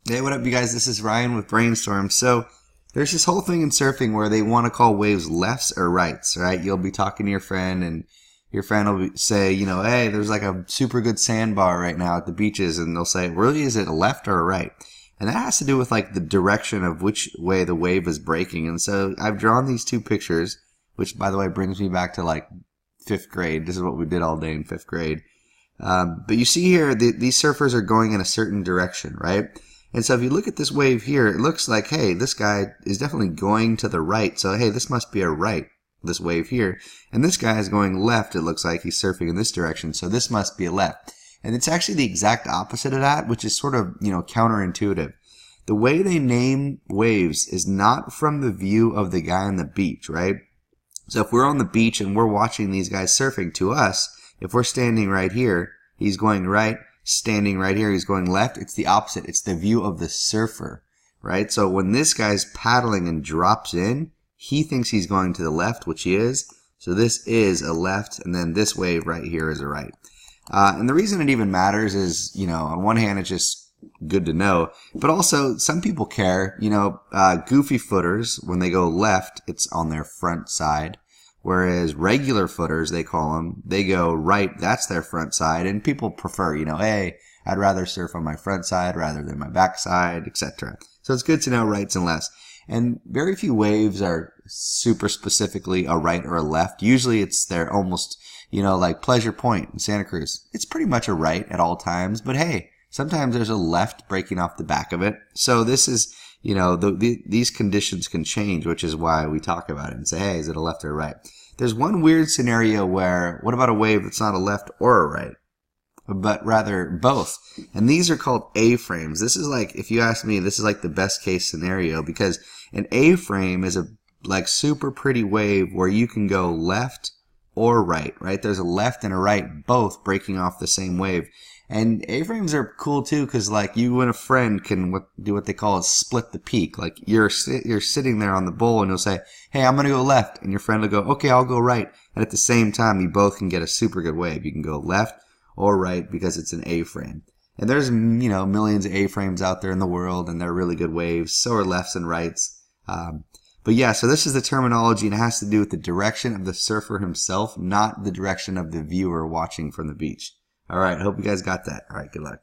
Hey, what up, you guys? This is Ryan with Brainstorm. So, there's this whole thing in surfing where they want to call waves lefts or rights, right? You'll be talking to your friend, and your friend will say, hey, there's like a super good sandbar right now at the beaches, and they'll say, really, is it a left or a right? And that has to do with like the direction of which way the wave is breaking. And so, I've drawn these two pictures, which, by the way, brings me back to like fifth grade. This is what we did all day in fifth grade. But you see here, these surfers are going in a certain direction, right? And so if you look at this wave here, it looks like, hey, this guy is definitely going to the right. So, hey, this must be a right, this wave here. And this guy is going left. It looks like he's surfing in this direction. So this must be a left. And it's actually the exact opposite of that, which is sort of, counterintuitive. The way they name waves is not from the view of the guy on the beach, right? So if we're on the beach and we're watching these guys surfing, to us, if we're standing right here, he's going right. Standing right here, he's going left. It's the opposite. It's the view of the surfer, right? So when this guy's paddling and drops in, he thinks he's going to the left, which he is. So this is a left, and then this wave right here is a right. And the reason it even matters is, on one hand, it's just good to know, but also some people care. Goofy footers, when they go left, it's on their front side. Whereas regular footers, they call them, they go right, that's their front side. And people prefer, hey, I'd rather surf on my front side rather than my back side, etc. So it's good to know rights and lefts. And very few waves are super specifically a right or a left. Usually it's they're almost, like Pleasure Point in Santa Cruz. It's pretty much a right at all times. But hey, sometimes there's a left breaking off the back of it. So this is, these conditions can change, which is why we talk about it and say, hey, is it a left or a right? There's one weird scenario where, what about a wave that's not a left or a right, but rather both? And these are called A-frames. This is like, if you ask me, this is like the best case scenario, because an A-frame is a like super pretty wave where you can go left or right? There's a left and a right, both breaking off the same wave. And A-frames are cool too, because like you and a friend can do what they call a split the peak. Like you're sitting there on the bowl and you'll say, hey, I'm going to go left. And your friend will go, okay, I'll go right. And at the same time, you both can get a super good wave. You can go left or right because it's an A-frame. And there's, millions of A-frames out there in the world, and they're really good waves. So are lefts and rights. But yeah, so this is the terminology, and it has to do with the direction of the surfer himself, not the direction of the viewer watching from the beach. All right, I hope you guys got that. All right, good luck.